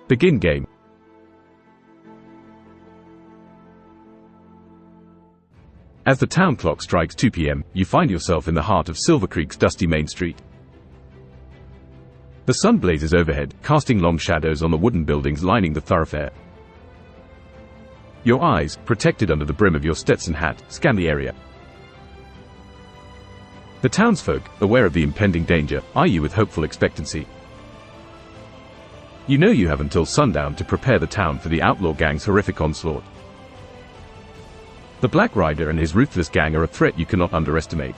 Begin game. As the town clock strikes 2 p.m., you find yourself in the heart of Silver Creek's dusty main street. The sun blazes overhead, casting long shadows on the wooden buildings lining the thoroughfare. Your eyes, protected under the brim of your Stetson hat, scan the area. The townsfolk, aware of the impending danger, eye you with hopeful expectancy. You know you have until sundown to prepare the town for the outlaw gang's horrific onslaught. The Black Rider and his ruthless gang are a threat you cannot underestimate.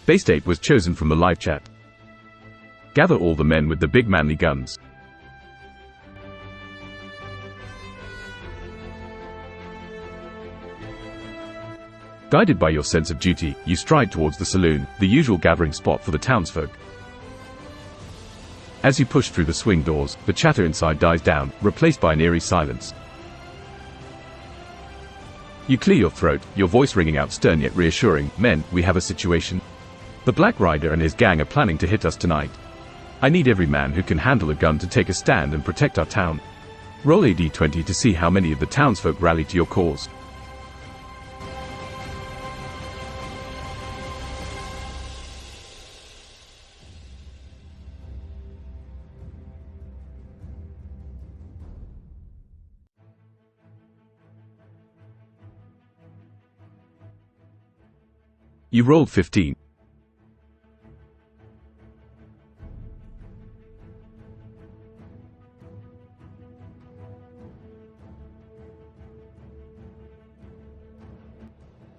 Base Tape was chosen from the live chat. Gather all the men with the big manly guns. Guided by your sense of duty, you stride towards the saloon, the usual gathering spot for the townsfolk. As you push through the swing doors, the chatter inside dies down, replaced by an eerie silence. You clear your throat, your voice ringing out stern yet reassuring. Men, we have a situation. The Black Rider and his gang are planning to hit us tonight. I need every man who can handle a gun to take a stand and protect our town. Roll a d20 to see how many of the townsfolk rally to your cause. You rolled 15.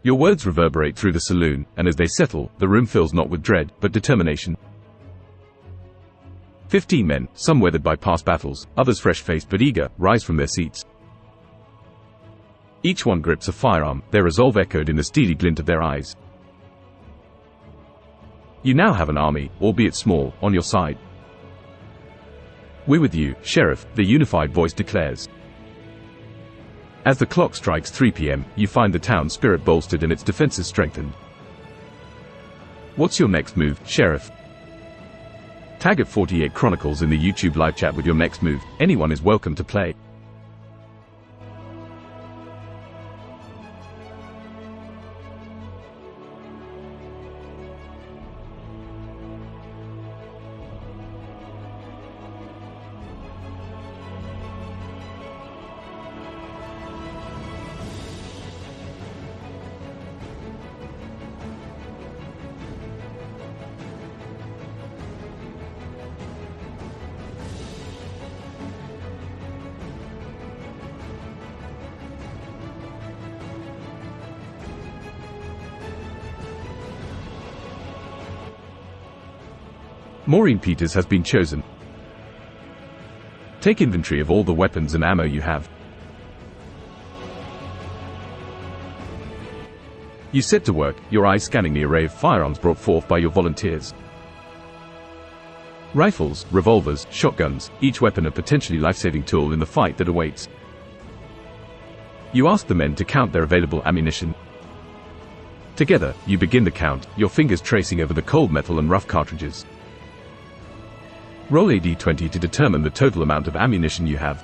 Your words reverberate through the saloon, and as they settle, the room fills not with dread, but determination. 15 men, some weathered by past battles, others fresh-faced but eager, rise from their seats. Each one grips a firearm, their resolve echoed in the steely glint of their eyes. You now have an army, albeit small, on your side. We're with you, Sheriff, the unified voice declares. As the clock strikes 3 p.m., you find the town's spirit bolstered and its defenses strengthened. What's your next move, Sheriff? Tag at 48 Chronicles in the YouTube live chat with your next move. Anyone is welcome to play. Maureen Peters has been chosen. Take inventory of all the weapons and ammo you have. You set to work, your eyes scanning the array of firearms brought forth by your volunteers. Rifles, revolvers, shotguns, each weapon a potentially life-saving tool in the fight that awaits. You ask the men to count their available ammunition. Together, you begin the count, your fingers tracing over the cold metal and rough cartridges. Roll a d20 to determine the total amount of ammunition you have.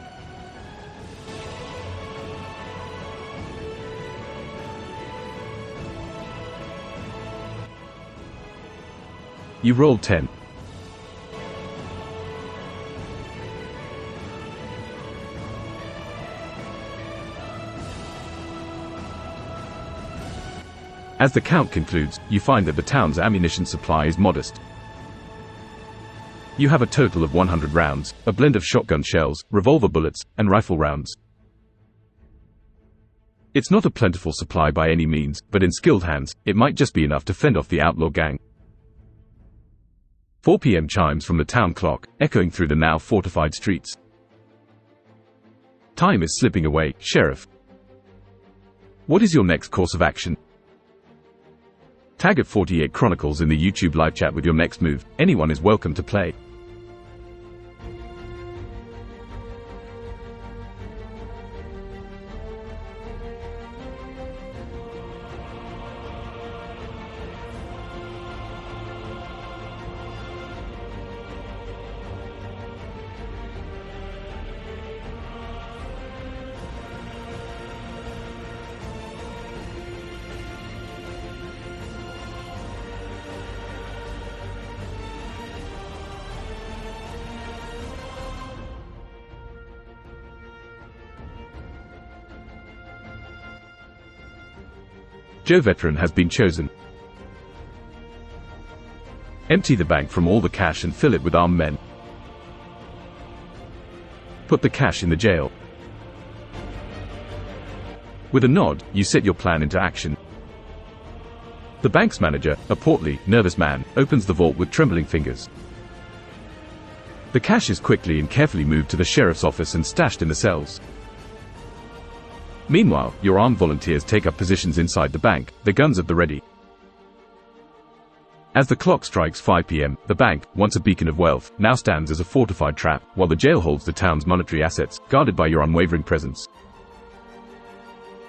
You rolled 10. As the count concludes, you find that the town's ammunition supply is modest. You have a total of 100 rounds, a blend of shotgun shells, revolver bullets, and rifle rounds. It's not a plentiful supply by any means, but in skilled hands, it might just be enough to fend off the outlaw gang. 4 p.m. chimes from the town clock, echoing through the now fortified streets. Time is slipping away, Sheriff. What is your next course of action? Tag at 48 Chronicles in the YouTube live chat with your next move. Anyone is welcome to play. Joe Veteran has been chosen. Empty the bank from all the cash and fill it with armed men. Put the cash in the jail. With a nod, you set your plan into action. The bank's manager, a portly, nervous man, opens the vault with trembling fingers. The cash is quickly and carefully moved to the sheriff's office and stashed in the cells. Meanwhile, your armed volunteers take up positions inside the bank, their guns at the ready. As the clock strikes 5 p.m., the bank, once a beacon of wealth, now stands as a fortified trap, while the jail holds the town's monetary assets, guarded by your unwavering presence.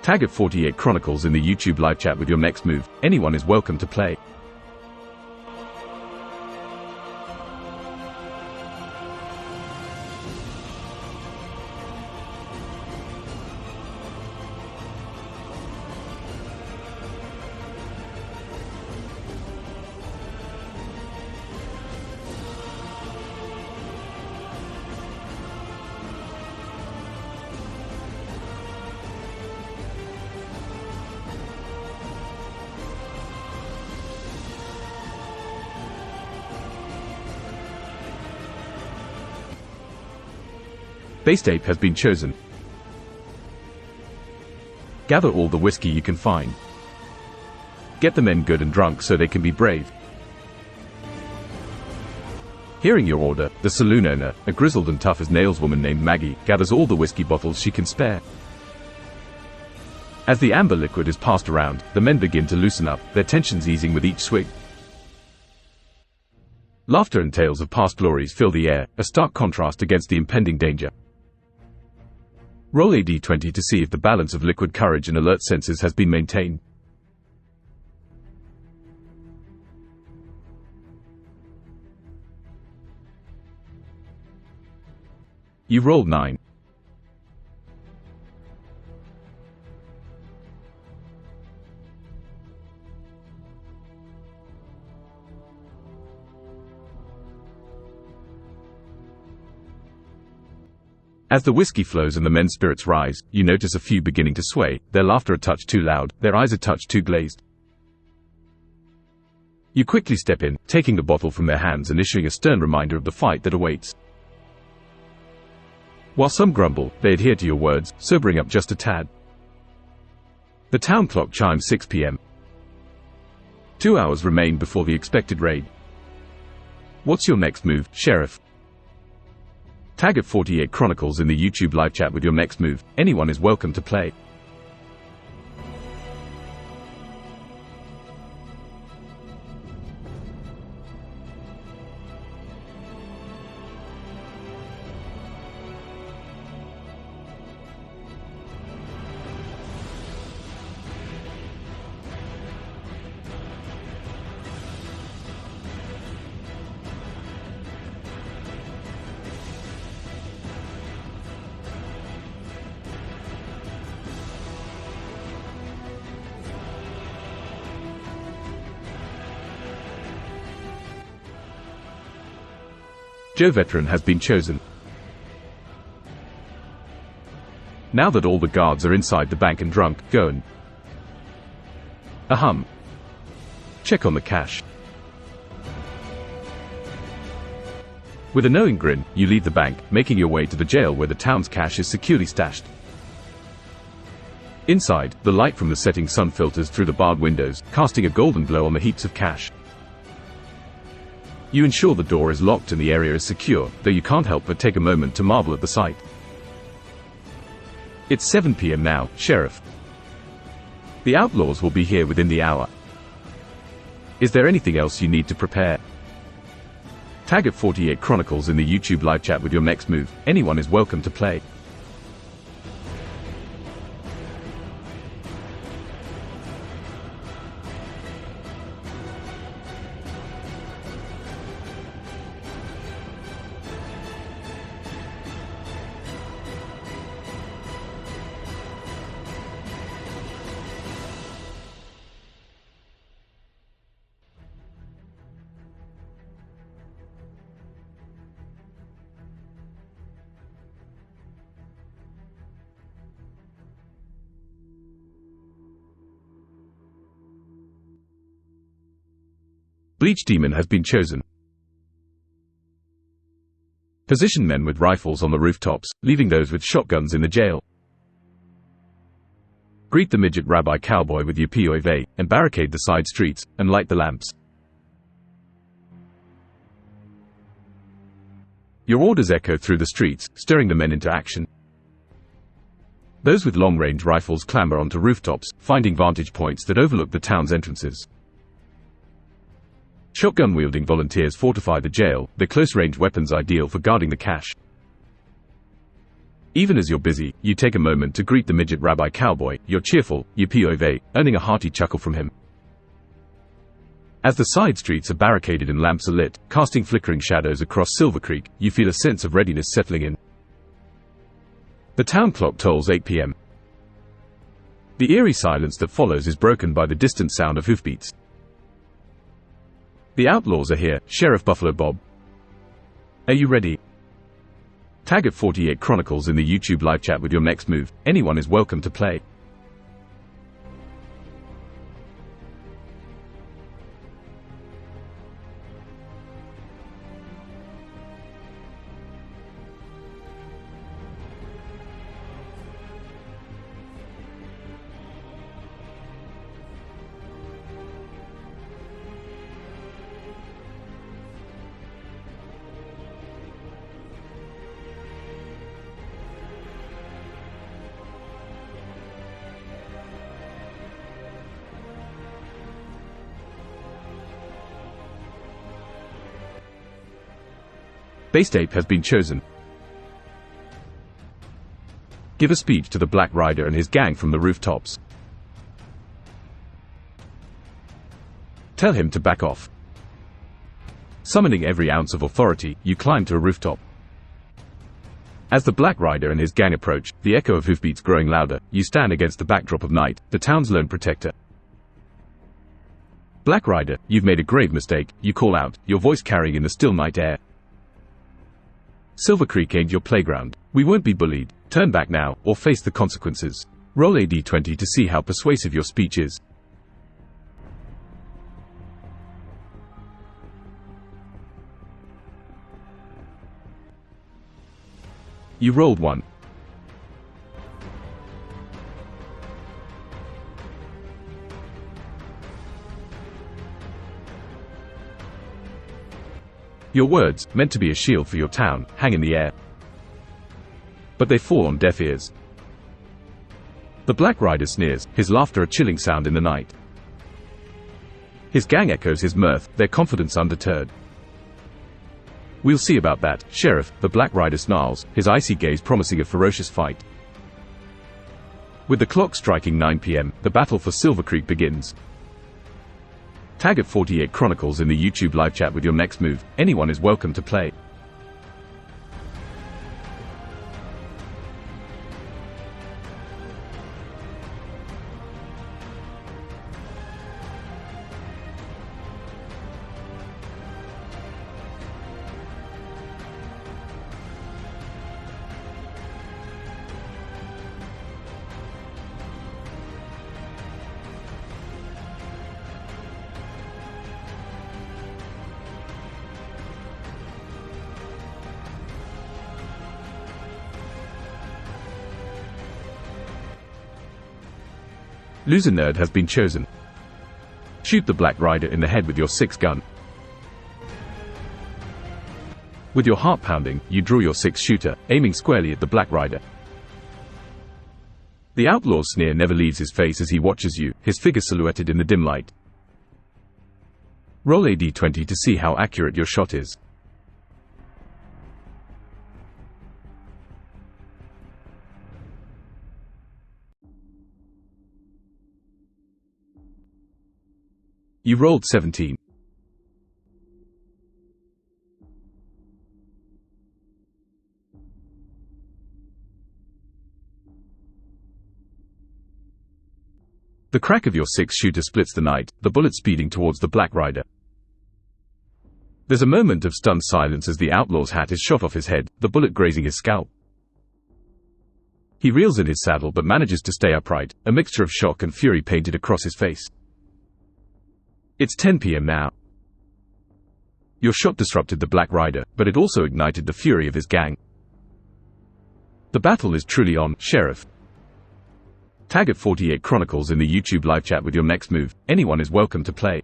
Tag at 48 Chronicles in the YouTube live chat with your next move. Anyone is welcome to play. Base tape has been chosen. Gather all the whiskey you can find. Get the men good and drunk so they can be brave. Hearing your order, the saloon owner, a grizzled and tough as nails woman named Maggie, gathers all the whiskey bottles she can spare. As the amber liquid is passed around, the men begin to loosen up, their tensions easing with each swig. Laughter and tales of past glories fill the air, a stark contrast against the impending danger. Roll a d20 to see if the balance of liquid courage and alert senses has been maintained. You've rolled 9. As the whiskey flows and the men's spirits rise, you notice a few beginning to sway, their laughter a touch too loud, their eyes a touch too glazed. You quickly step in, taking the bottle from their hands and issuing a stern reminder of the fight that awaits. While some grumble, they adhere to your words, sobering up just a tad. The town clock chimes 6 p.m. 2 hours remain before the expected raid. What's your next move, Sheriff? Tag at 48 Chronicles in the YouTube live chat with your next move. Anyone is welcome to play. Joe Veteran has been chosen. Now that all the guards are inside the bank and drunk, go and check on the cash. With a knowing grin, you leave the bank, making your way to the jail where the town's cash is securely stashed. Inside, the light from the setting sun filters through the barred windows, casting a golden glow on the heaps of cash. You ensure the door is locked and the area is secure, though you can't help but take a moment to marvel at the sight. It's 7 p.m. now, Sheriff. The outlaws will be here within the hour. Is there anything else you need to prepare? Tag at 48 Chronicles in the YouTube live chat with your next move. Anyone is welcome to play. Bleach Demon has been chosen. Position men with rifles on the rooftops, leaving those with shotguns in the jail. Greet the midget rabbi cowboy with your POV, and barricade the side streets, and light the lamps. Your orders echo through the streets, stirring the men into action. Those with long-range rifles clamber onto rooftops, finding vantage points that overlook the town's entrances. Shotgun-wielding volunteers fortify the jail, their close-range weapons ideal for guarding the cache. Even as you're busy, you take a moment to greet the midget rabbi cowboy, you're cheerful, you POV, earning a hearty chuckle from him. As the side streets are barricaded and lamps are lit, casting flickering shadows across Silver Creek, you feel a sense of readiness settling in. The town clock tolls 8 p.m. The eerie silence that follows is broken by the distant sound of hoofbeats. The outlaws are here, Sheriff Buffalo Bob. Are you ready? Tag at 48 Chronicles in the YouTube live chat with your next move. Anyone is welcome to play. Base Ape has been chosen. Give a speech to the Black Rider and his gang from the rooftops. Tell him to back off. Summoning every ounce of authority, you climb to a rooftop. As the Black Rider and his gang approach, the echo of hoofbeats growing louder, you stand against the backdrop of night, the town's lone protector. Black Rider, you've made a grave mistake, you call out, your voice carrying in the still night air. Silver Creek ain't your playground. We won't be bullied. Turn back now, or face the consequences. Roll a d20 to see how persuasive your speech is. You rolled 1. Your words, meant to be a shield for your town, hang in the air. But they fall on deaf ears. The Black Rider sneers, his laughter a chilling sound in the night. His gang echoes his mirth, their confidence undeterred. We'll see about that, Sheriff, the Black Rider snarls, his icy gaze promising a ferocious fight. With the clock striking 9 p.m., the battle for Silver Creek begins. Tag at 48 Chronicles in the YouTube live chat with your next move. Anyone is welcome to play. Loser Nerd has been chosen. Shoot the Black Rider in the head with your 6 gun. With your heart pounding, you draw your 6-shooter, aiming squarely at the Black Rider. The outlaw's sneer never leaves his face as he watches you, his figure silhouetted in the dim light. Roll a d20 to see how accurate your shot is. You rolled 17. The crack of your 6-shooter splits the night, the bullet speeding towards the Black Rider. There's a moment of stunned silence as the outlaw's hat is shot off his head, the bullet grazing his scalp. He reels in his saddle but manages to stay upright, a mixture of shock and fury painted across his face. It's 10 p.m. now. Your shot disrupted the Black Rider, but it also ignited the fury of his gang. The battle is truly on, Sheriff. Tag at 48 Chronicles in the YouTube live chat with your next move. Anyone is welcome to play.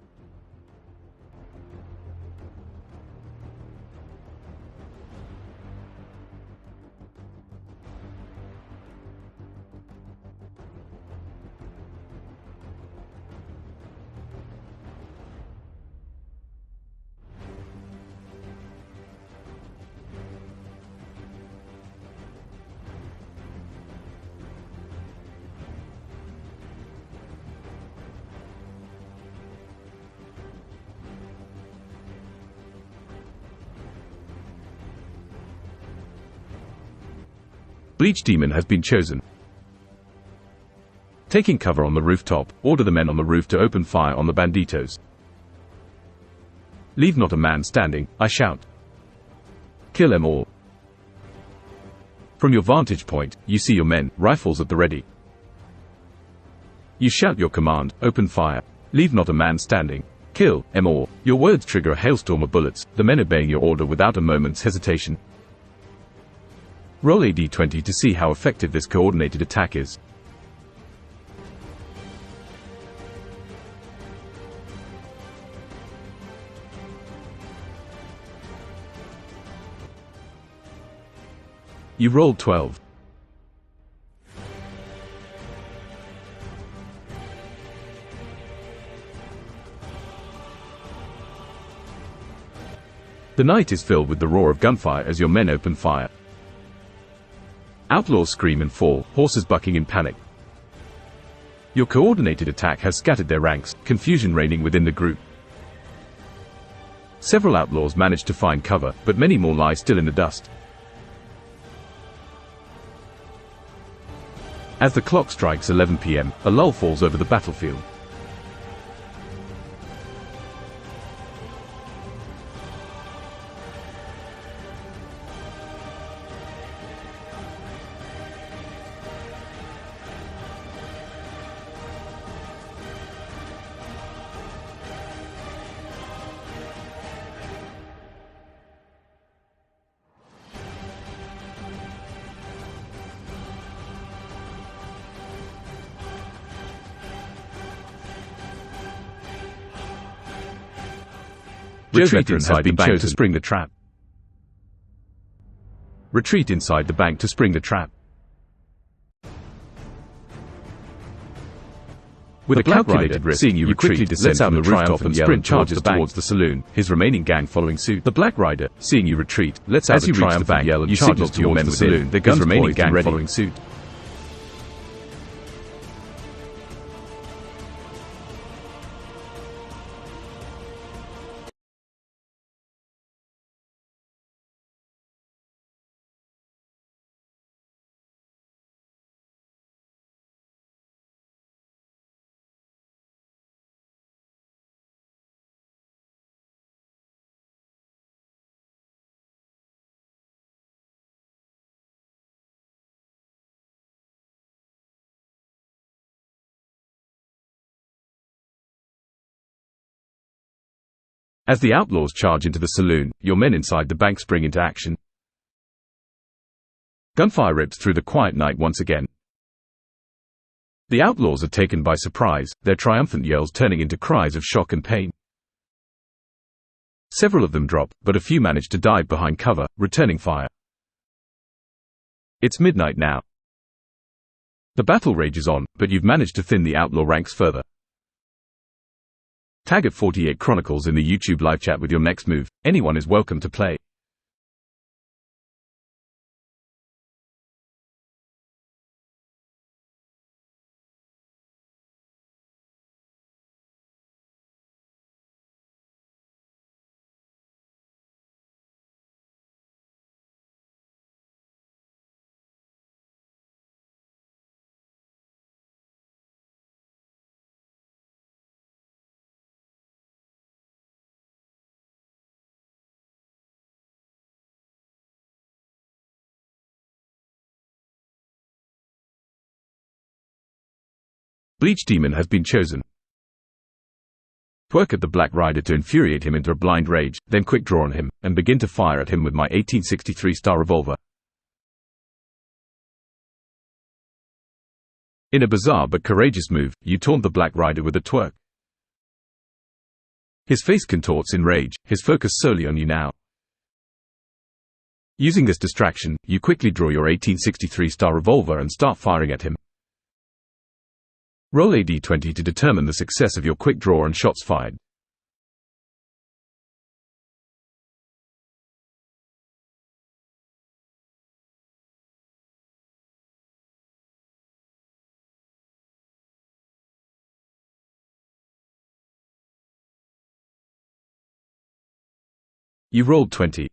Bleach Demon has been chosen. Taking cover on the rooftop, order the men on the roof to open fire on the banditos. Leave not a man standing, I shout. Kill them all. From your vantage point, you see your men, rifles at the ready. You shout your command, open fire. Leave not a man standing. Kill them all. Your words trigger a hailstorm of bullets, the men obeying your order without a moment's hesitation. Roll a d20 to see how effective this coordinated attack is. You rolled 12. The night is filled with the roar of gunfire as your men open fire. Outlaws scream and fall, horses bucking in panic. Your coordinated attack has scattered their ranks, confusion reigning within the group. Several outlaws manage to find cover, but many more lie still in the dust. As the clock strikes 11 p.m., a lull falls over the battlefield. Retreat inside the bank to spring the trap. Retreat inside the bank to spring the trap. With a calculated risk, seeing you quickly descends from the rooftop and sprint charges towards the saloon, his remaining gang following suit. The Black Rider, seeing you retreat, lets out a triumphant yell and charges to your men within, their guns remaining gang following suit. As the outlaws charge into the saloon, your men inside the bank spring into action. Gunfire rips through the quiet night once again. The outlaws are taken by surprise, their triumphant yells turning into cries of shock and pain. Several of them drop, but a few manage to dive behind cover, returning fire. It's midnight now. The battle rages on, but you've managed to thin the outlaw ranks further. Tag at 48 Chronicles in the YouTube live chat with your next move. Anyone is welcome to play. Bleach Demon has been chosen. Twerk at the Black Rider to infuriate him into a blind rage, then quick draw on him, and begin to fire at him with my 1863 Star revolver. In a bizarre but courageous move, you taunt the Black Rider with a twerk. His face contorts in rage, his focus solely on you now. Using this distraction, you quickly draw your 1863 Star revolver and start firing at him. Roll a d20 to determine the success of your quick draw and shots fired. You rolled 20.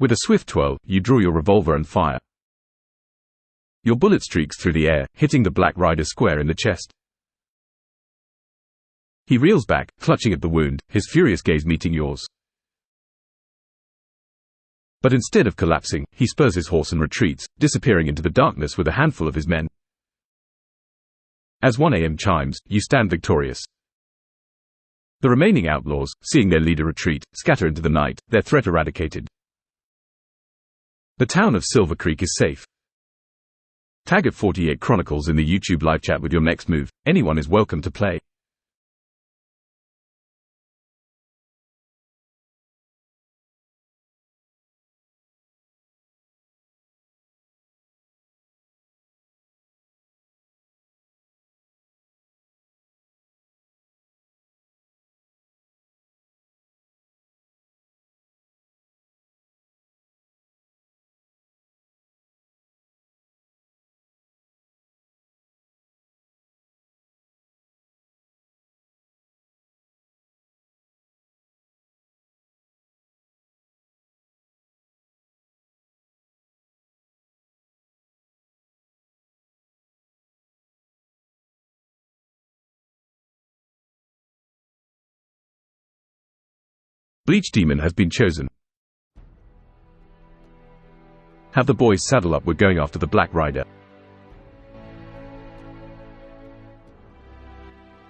With a swift twirl, you draw your revolver and fire. Your bullet streaks through the air, hitting the Black Rider square in the chest. He reels back, clutching at the wound, his furious gaze meeting yours. But instead of collapsing, he spurs his horse and retreats, disappearing into the darkness with a handful of his men. As 1 a.m. chimes, you stand victorious. The remaining outlaws, seeing their leader retreat, scatter into the night, their threat eradicated. The town of Silver Creek is safe. Tag at 48 Chronicles in the YouTube live chat with your next move. Anyone is welcome to play. Bleach Demon has been chosen. Have the boys saddle up, we're going after the Black Rider.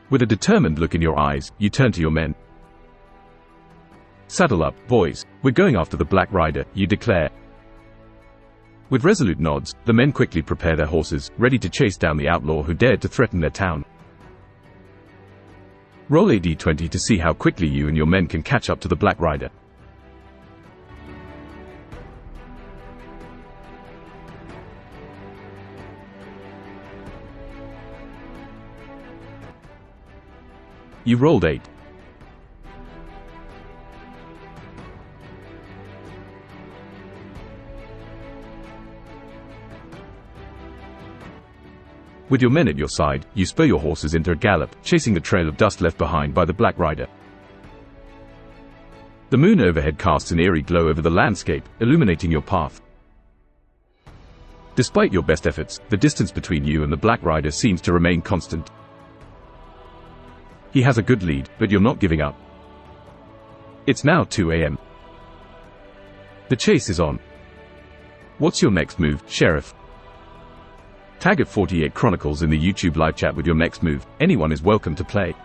With a determined look in your eyes, you turn to your men. Saddle up, boys, we're going after the Black Rider, you declare. With resolute nods, the men quickly prepare their horses, ready to chase down the outlaw who dared to threaten their town. Roll a d20 to see how quickly you and your men can catch up to the Black Rider. You rolled 8. With your men at your side, you spur your horses into a gallop, chasing the trail of dust left behind by the Black Rider. The moon overhead casts an eerie glow over the landscape, illuminating your path. Despite your best efforts, the distance between you and the Black Rider seems to remain constant. He has a good lead, but you're not giving up. It's now 2 a.m. The chase is on. What's your next move, Sheriff? Tag at 48 Chronicles in the YouTube live chat with your next move. Anyone is welcome to play.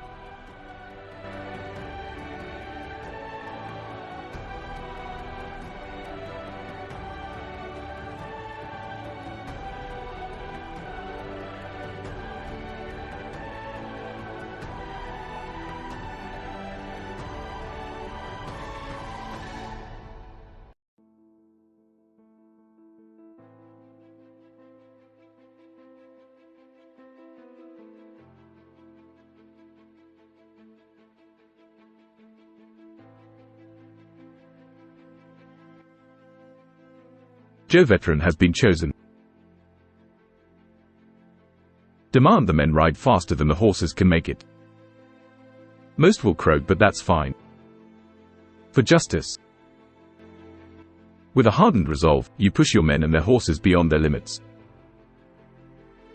Joe Veteran has been chosen. Demand the men ride faster than the horses can make it. Most will croak, but that's fine. For justice. With a hardened resolve, you push your men and their horses beyond their limits.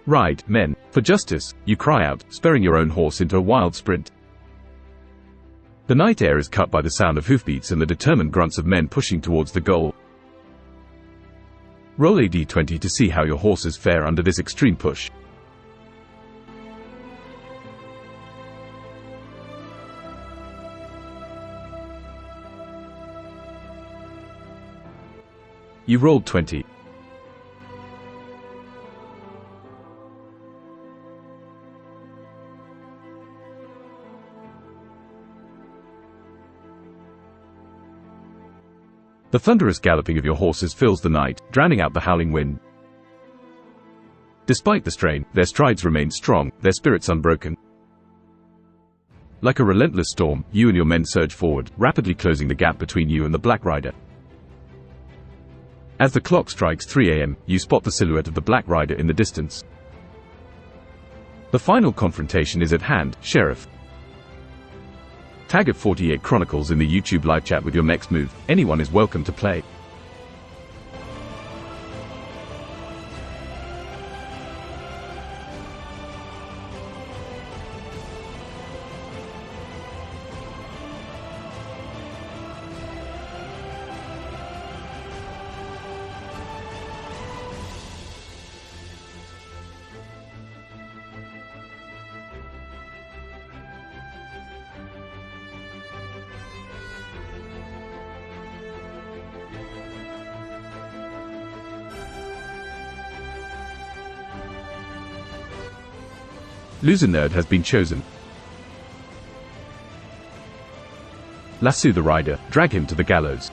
Ride, men, for justice, you cry out, spurring your own horse into a wild sprint. The night air is cut by the sound of hoofbeats and the determined grunts of men pushing towards the goal. Roll a d20 to see how your horses fare under this extreme push. You rolled 20. The thunderous galloping of your horses fills the night, drowning out the howling wind. Despite the strain, their strides remain strong, their spirits unbroken. Like a relentless storm, you and your men surge forward, rapidly closing the gap between you and the Black Rider. As the clock strikes 3 a.m., you spot the silhouette of the Black Rider in the distance. The final confrontation is at hand, Sheriff. Tag at 48 Chronicles in the YouTube live chat with your next move. Anyone is welcome to play. Loser Nerd has been chosen. Lasso the rider, drag him to the gallows.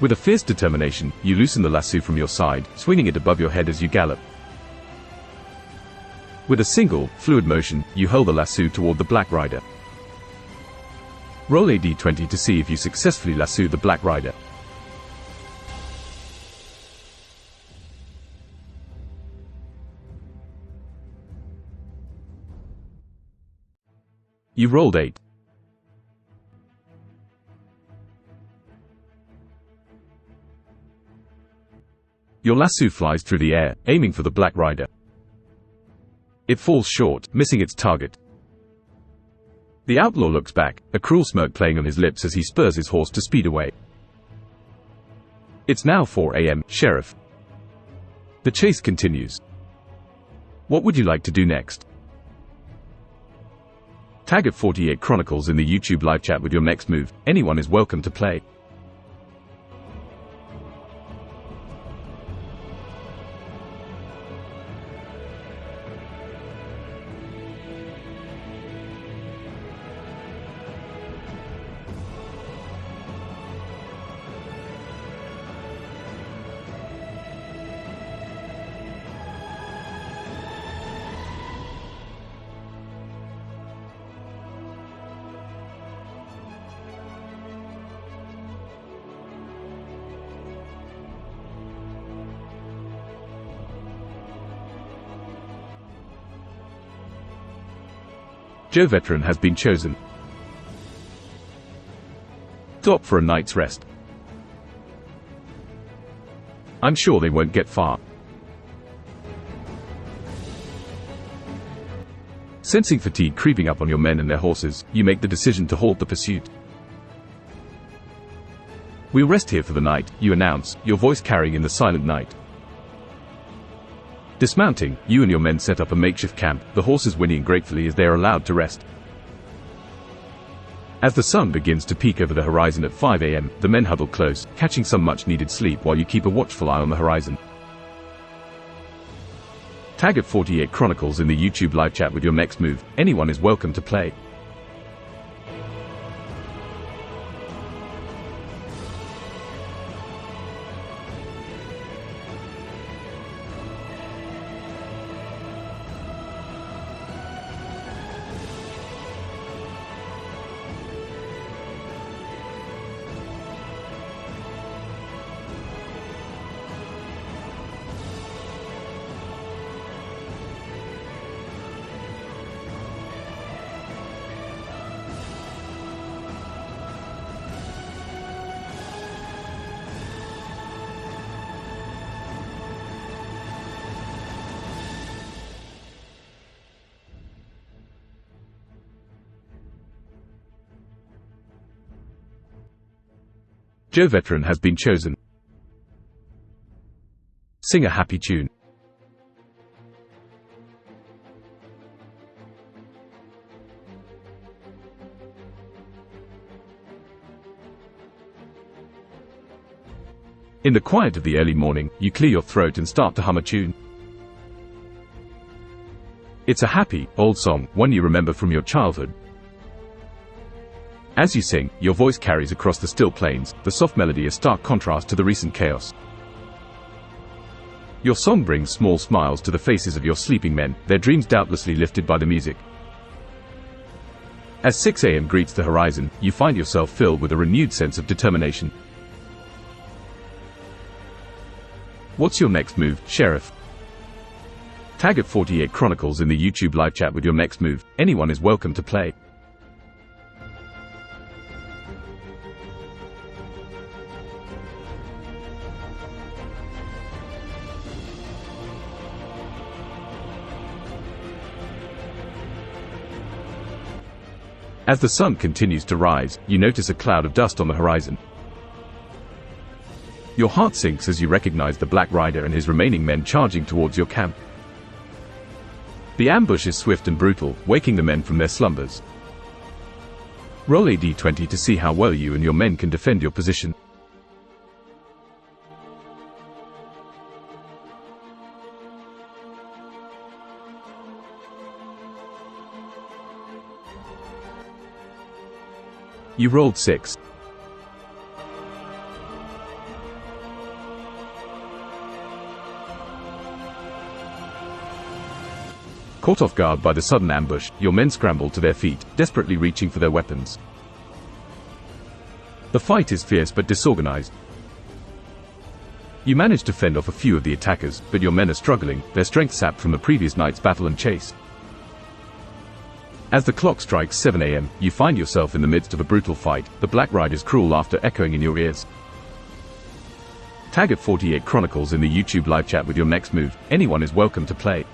With a fierce determination, you loosen the lasso from your side, swinging it above your head as you gallop. With a single, fluid motion, you hurl the lasso toward the Black Rider. Roll a d20 to see if you successfully lasso the Black Rider. You rolled 8. Your lasso flies through the air, aiming for the Black Rider. It falls short, missing its target. The outlaw looks back, a cruel smirk playing on his lips as he spurs his horse to speed away. It's now 4 a.m., Sheriff. The chase continues. What would you like to do next? Tag at 48 Chronicles in the YouTube live chat with your next move. Anyone is welcome to play. Joe Veteran has been chosen. Stop for a night's rest. I'm sure they won't get far. Sensing fatigue creeping up on your men and their horses, you make the decision to halt the pursuit. We'll rest here for the night, you announce, your voice carrying in the silent night. Dismounting, you and your men set up a makeshift camp, the horses whinnying gratefully as they are allowed to rest. As the sun begins to peak over the horizon at 5 a.m., the men huddle close, catching some much-needed sleep while you keep a watchful eye on the horizon. Tag at 48 Chronicles in the YouTube live chat with your next move. Anyone is welcome to play. Joe Veteran has been chosen. Sing a happy tune. In the quiet of the early morning, you clear your throat and start to hum a tune. It's a happy, old song, one you remember from your childhood. As you sing, your voice carries across the still plains, the soft melody a stark contrast to the recent chaos. Your song brings small smiles to the faces of your sleeping men, their dreams doubtlessly lifted by the music. As 6 a.m. greets the horizon, you find yourself filled with a renewed sense of determination. What's your next move, Sheriff? Tag at 48 Chronicles in the YouTube live chat with your next move. Anyone is welcome to play. As the sun continues to rise, you notice a cloud of dust on the horizon. Your heart sinks as you recognize the Black Rider and his remaining men charging towards your camp. The ambush is swift and brutal, waking the men from their slumbers. Roll a d20 to see how well you and your men can defend your position. You rolled 6. Caught off guard by the sudden ambush, your men scramble to their feet, desperately reaching for their weapons. The fight is fierce but disorganized. You manage to fend off a few of the attackers, but your men are struggling, their strength sapped from the previous night's battle and chase. As the clock strikes 7 a.m., you find yourself in the midst of a brutal fight, the Black Rider's cruel laughter echoing in your ears. Tag at 48 Chronicles in the YouTube live chat with your next move. Anyone is welcome to play.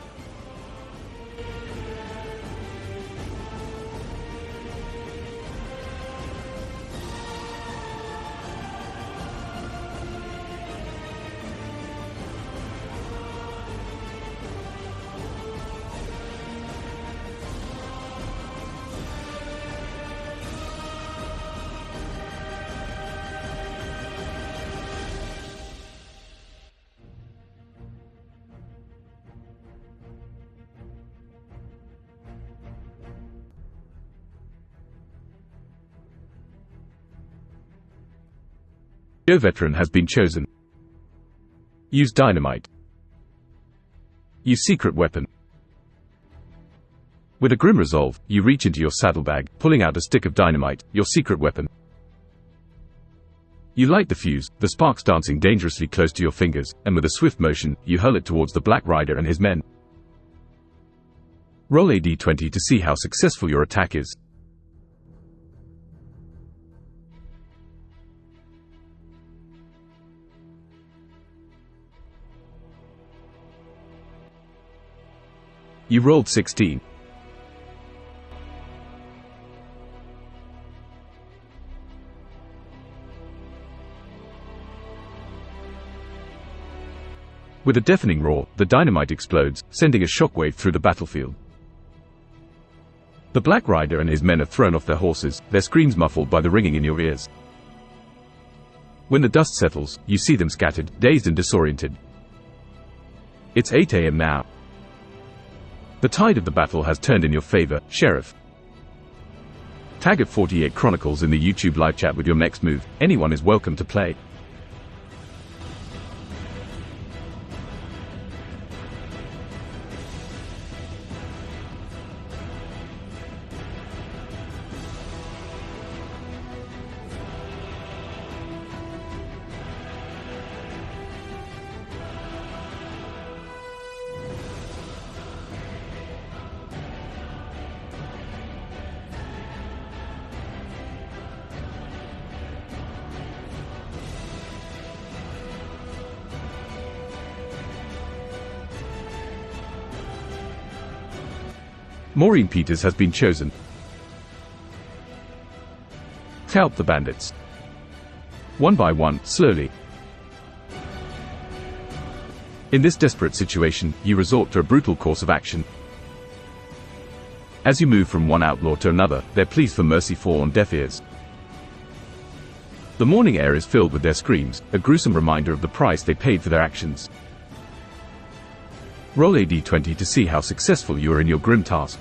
Joe Veteran has been chosen. Use dynamite. Use secret weapon. With a grim resolve, you reach into your saddlebag, pulling out a stick of dynamite, your secret weapon. You light the fuse, the sparks dancing dangerously close to your fingers, and with a swift motion, you hurl it towards the Black Rider and his men. Roll a d20 to see how successful your attack is. You rolled 16. With a deafening roar, the dynamite explodes, sending a shockwave through the battlefield. The Black Rider and his men are thrown off their horses, their screams muffled by the ringing in your ears. When the dust settles, you see them scattered, dazed and disoriented. It's 8 a.m. now. The tide of the battle has turned in your favor, Sheriff. Tag at 48 Chronicles in the YouTube live chat with your next move. Anyone is welcome to play. Maureen Peters has been chosen. Help the bandits. one by one, slowly. In this desperate situation, you resort to a brutal course of action. As you move from one outlaw to another, their pleas for mercy fall on deaf ears. The morning air is filled with their screams, a gruesome reminder of the price they paid for their actions. Roll a d20 to see how successful you are in your grim task.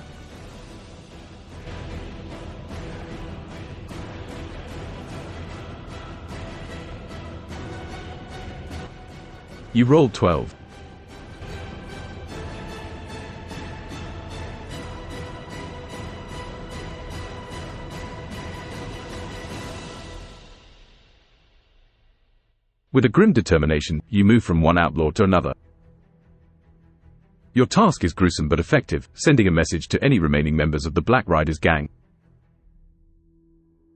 You rolled 12. With a grim determination, you move from one outlaw to another. Your task is gruesome but effective, sending a message to any remaining members of the Black Riders gang.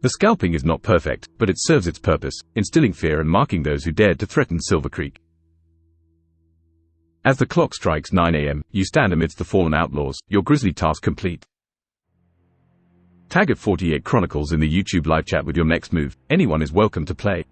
The scalping is not perfect, but it serves its purpose, instilling fear and marking those who dared to threaten Silver Creek. As the clock strikes 9 a.m., you stand amidst the fallen outlaws, your grisly task complete. Tag at 48 Chronicles in the YouTube live chat with your next move. Anyone is welcome to play.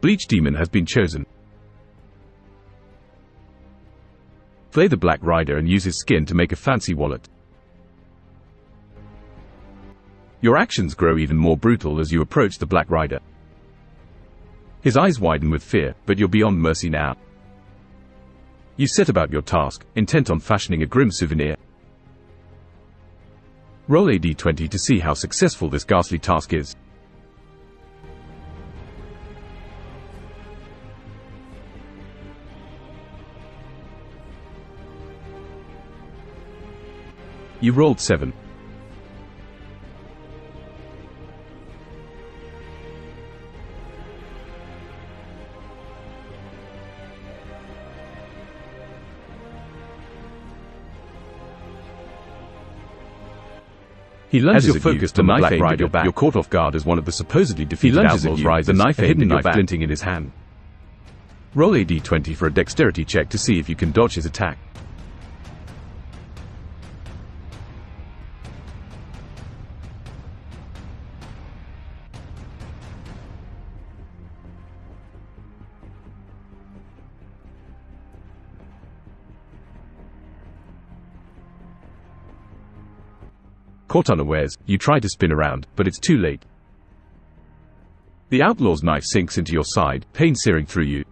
Bleach Demon has been chosen. Flay the Black Rider and use his skin to make a fancy wallet. Your actions grow even more brutal as you approach the Black Rider. His eyes widen with fear, but you're beyond mercy now. You set about your task, intent on fashioning a grim souvenir. Roll a d20 to see how successful this ghastly task is. You rolled 7. He lunges as you're focused on the Black Rider, you're caught off guard as one of the supposedly defeated outlaws rises, the knife aimed in your back, glinting in his hand. Roll a d20 for a dexterity check to see if you can dodge his attack. Caught unawares, you try to spin around, but it's too late. The outlaw's knife sinks into your side, pain searing through you.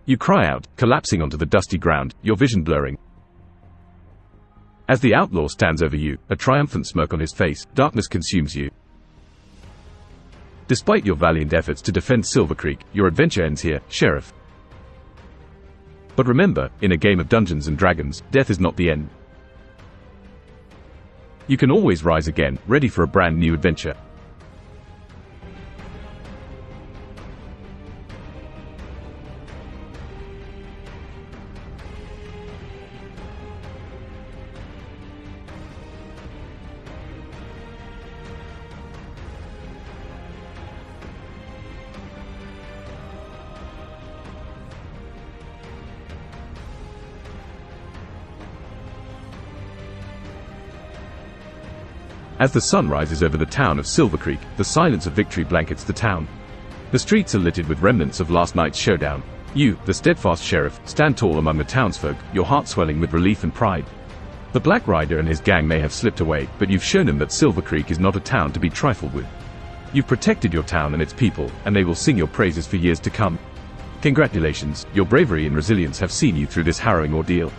You cry out, collapsing onto the dusty ground, your vision blurring. As the outlaw stands over you, a triumphant smirk on his face, darkness consumes you. Despite your valiant efforts to defend Silver Creek, your adventure ends here, Sheriff. But remember, in a game of Dungeons and Dragons, death is not the end. You can always rise again, ready for a brand new adventure. As the sun rises over the town of Silver Creek, the silence of victory blankets the town. The streets are littered with remnants of last night's showdown. You, the steadfast sheriff, stand tall among the townsfolk, your heart swelling with relief and pride. The Black Rider and his gang may have slipped away, but you've shown them that Silver Creek is not a town to be trifled with. You've protected your town and its people, and they will sing your praises for years to come. Congratulations, your bravery and resilience have seen you through this harrowing ordeal.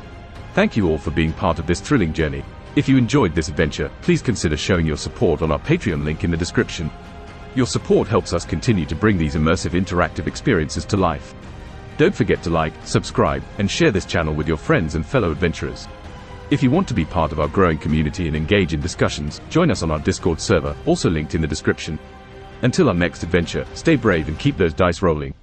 Thank you all for being part of this thrilling journey. If you enjoyed this adventure, please consider showing your support on our Patreon link in the description. Your support helps us continue to bring these immersive interactive experiences to life. Don't forget to like, subscribe, and share this channel with your friends and fellow adventurers. If you want to be part of our growing community and engage in discussions, join us on our Discord server, also linked in the description. Until our next adventure, stay brave and keep those dice rolling.